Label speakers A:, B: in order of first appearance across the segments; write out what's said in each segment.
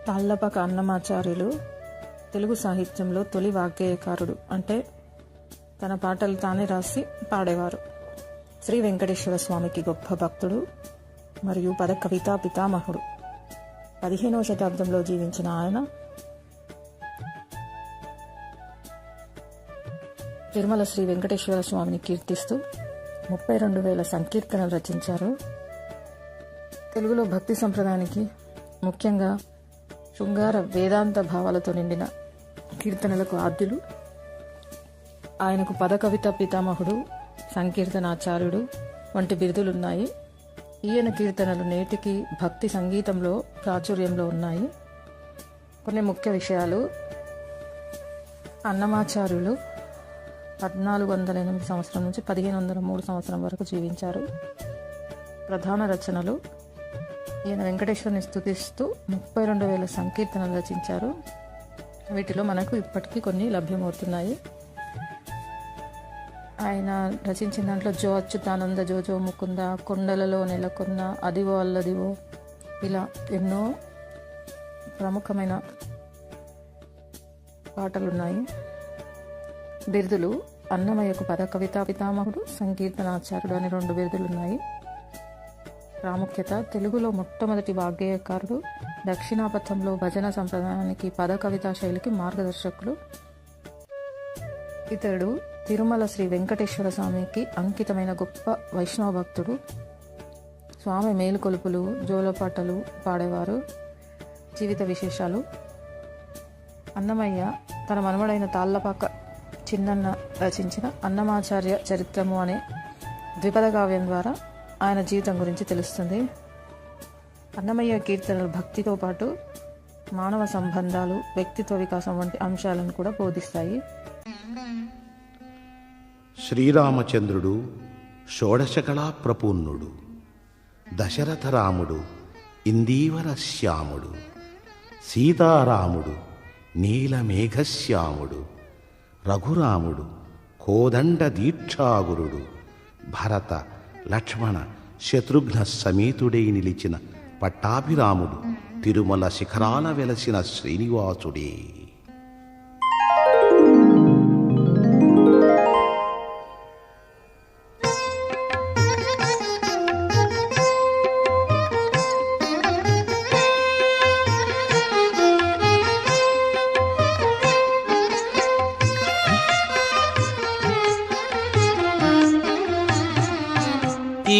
A: తాళ్లపాక అన్నమాచార్యులు తెలుగు సాహిత్యంలో తొలి వాగ్గేయకారుడు. అంటే తన పాటలు తానే రాసి పాడేవారు. శ్రీ వెంకటేశ్వర స్వామికి గొప్ప భక్తుడు మరియు పద కవితా పితామహుడు. 15వ శతాబ్దంలో జీవించిన ఆయన తిరుమల శ్రీ వెంకటేశ్వర స్వామిని కీర్తిస్తూ 32,000 సంకీర్తనలు రచించారు. తెలుగులో భక్తి సంప్రదాయానికి ముఖ్యంగా శృంగార వేదాంత భావాలతో నిండిన కీర్తనలకు ఆద్యులు. ఆయనకు పద కవిత పితామహుడు, సంకీర్తనాచార్యుడు వంటి బిరుదులున్నాయి. ఈయన కీర్తనలు నేటికి భక్తి సంగీతంలో ప్రాచుర్యంలో ఉన్నాయి. కొన్ని ముఖ్య విషయాలు: అన్నమాచార్యులు 1408 సంవత్సరం నుంచి 1503 సంవత్సరం వరకు జీవించారు. ప్రధాన రచనలు: ఈయన వెంకటేశ్వరుని స్తుతిస్తూ 32,000 సంకీర్తనలు రచించారు. వీటిలో మనకు ఇప్పటికీ కొన్ని లభ్యమవుతున్నాయి. ఆయన రచించిన దాంట్లో జో అచ్యుతానంద, జో ముకుంద, కొండలలో నెలకొన్న, అదివో అల్లదివో, ఇలా ఎన్నో ప్రముఖమైన పాటలున్నాయి. బిరుదులు: అన్నమయ్యకు పద కవితా పితామహుడు, సంకీర్తనాచార్యుడు అనే 2 బిరుదులున్నాయి. ప్రాముఖ్యత: తెలుగులో మొట్టమొదటి వాగ్గేయకారుడు, దక్షిణాపథంలో భజన సంప్రదాయానికి, పద కవితా శైలికి మార్గదర్శకులు. ఇతడు తిరుమల శ్రీ వెంకటేశ్వర స్వామికి అంకితమైన గొప్ప వైష్ణవ భక్తుడు. స్వామి మేలుకొలుపులు, జోలపాటలు పాడేవారు. జీవిత విశేషాలు: అన్నమయ్య తన మనుమడైన తాళ్లపాక చిన్నన్న రచించిన అన్నమాచార్య చరిత్రము అనే ద్విపద కావ్యం ద్వారా ఆయన జీవితం గురించి తెలుస్తుంది. అన్నమయ్య కీర్తనలు భక్తితో పాటు మానవ సంబంధాలు, వ్యక్తిత్వ వికాసం వంటి అంశాలను కూడా బోధిస్తాయి.
B: శ్రీరామచంద్రుడు షోడశకళా ప్రపూర్ణుడు, దశరథరాముడు ఇందీవర శ్యాముడు, సీతారాముడు నీలమేఘశ్యాముడు, రఘురాముడు కోదండ దీక్షాగురుడు, భరత లక్ష్మణ శత్రుఘ్న సమేతుడై నిలిచిన పట్టాభిరాముడు, తిరుమల శిఖరాల వెలసిన శ్రీనివాసుడే.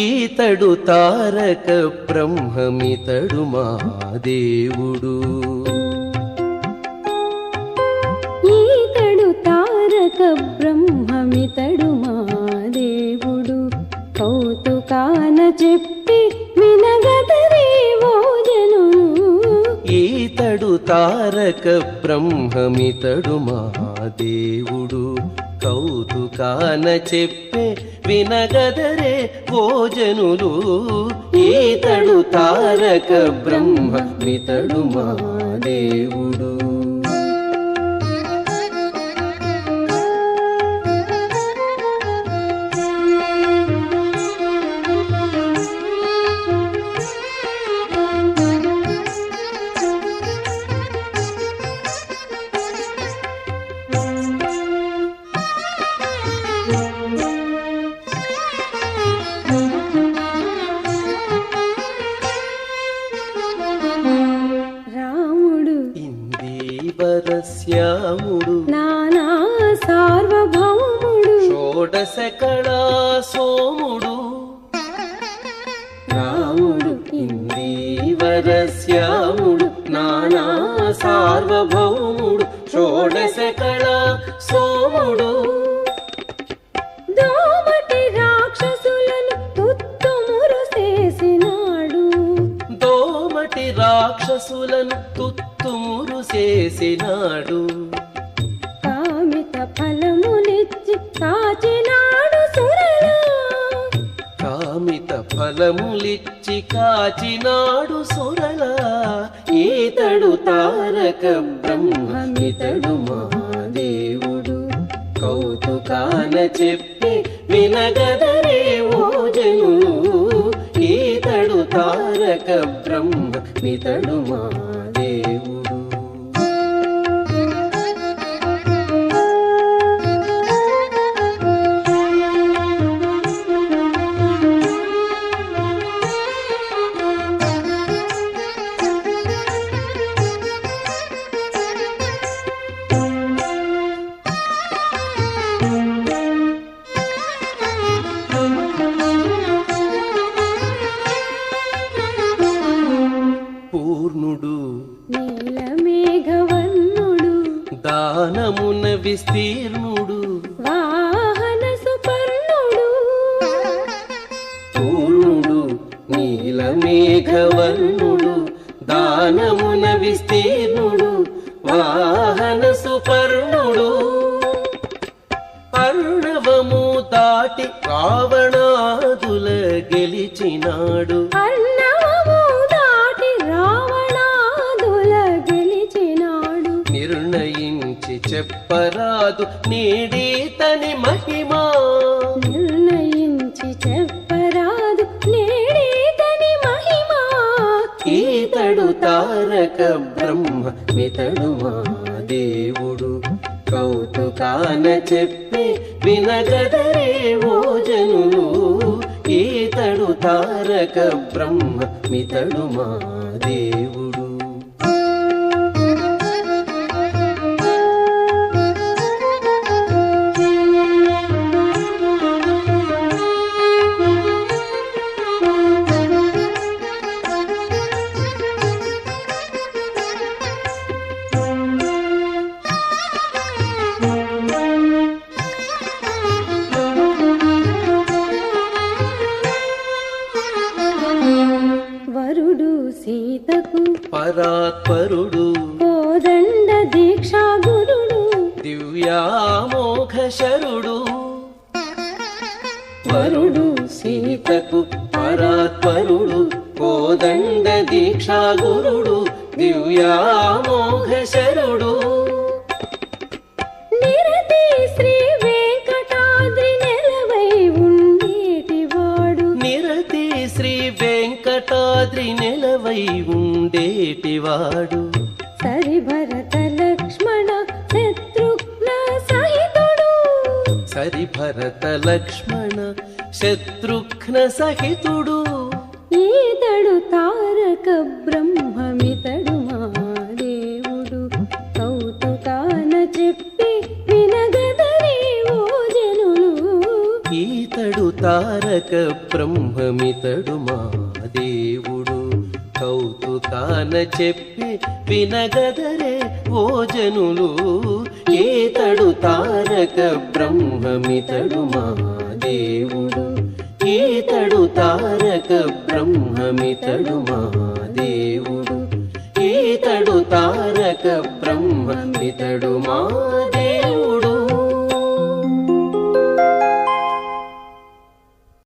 C: ఈతడు తారక బ్రహ్మమితడు మా దేవుడు.
D: ఈతడు తారక బ్రహ్మమితడు మా దేవుడు, కౌతుకాన చెప్పి వినగదరేవో జనులు.
C: ఈతడు తారక బ్రహ్మమితడు మా దేవుడు, కౌతుకాన చెప్పే వినగదరే ఓ జనులు. ఈతడు తారక బ్రహ్మమితడు మా దేవుడు. శ్యాముడు
D: నానా సార్వభౌముడు,
C: షోడశ కళా సోముడు. రాముడు ఇందీవర శ్యాముడు, నానా సార్వభౌముడు, షోడశ కళా సోముడు.
D: దోమటి రాక్షసులను తుత్తుమురు చేసినాడు,
C: దోమటి రాక్షసులను తుత్తుమురు చేసినాడు.
D: కామిత ఫలములిచ్చి కాచినాడు సురలా,
C: కామిత ఫలములిచ్చి కాచినాడు సురలా. ఈతడు తారక బ్రహ్మమితడు మా దేవుడు, కౌతుకాన చెప్పి వినగదరే ఓ జనులు. ఈతడు తారక బ్రహ్మమితడు మా దేవుడు. పూర్ణుడు
D: నీలమేఘవర్ణుడు
C: దానమున విస్తీర్ణుడు
D: వాహన సుపర్ణుడు
C: పూర్ణుడు నీలమేఘవర్ణుడు దానమున విస్తీర్ణుడు వాహన సుపర్ణుడు అర్ణవము దాటి రావణాదుల గెలిచినాడు
D: అర్ణవము దాటి రావణాదుల గెలిచినాడు
C: నిర్ణయించి చెప్పరాదు నీడీతని మహిమా
D: నిర్ణయించి చెప్పరాదు నేడేతని మహిమా
C: ఈతడు తారక బ్రహ్మ మితడు మా దేవుడు కౌతుకాన చెప్పి వినగదరే ఓ జనులు ఈతడు తారక బ్రహ్మ మితడు మా దేవుడు
D: వరుడు సీతకు
C: పరాత్పరుడు
D: కోదండ దీక్షా గురుడు
C: దివ్యామోఘ శరుడు వరుడు సీతకు పరాత్పరుడు కోదండ దీక్షా గురుడు దివ్యామోఘ శరుడు
D: నిరతి శ్రీ వెంకటాద్రి నెలవై ఉండేటివాడు
C: నిరతి శ్రీ వెంకటాద్రి నెలవై ఉండేటివాడు
D: సరిభరత లక్ష్మణ శత్రుఘ్న సహితుడు
C: సరిభరత లక్ష్మణ శత్రుఘ్న సహితుడు
D: ఈతడు తారక బ్రహ్మమితడు మా దేవుడు కౌతుకాన చెప్పి వినగదరే ఓ జనులు
C: ఈతడు తారక బ్రహ్మమితడు మా దేవుడు కౌతుకాన చెప్పి వినగదరే ఓ జనులు ఈతడు తారక బ్రహ్మమితడు మా దేవుడు ఈతడు తారక బ్రహ్మమితడు మా దేవుడు ఈతడు తారక బ్రహ్మమితడు మా దేవుడు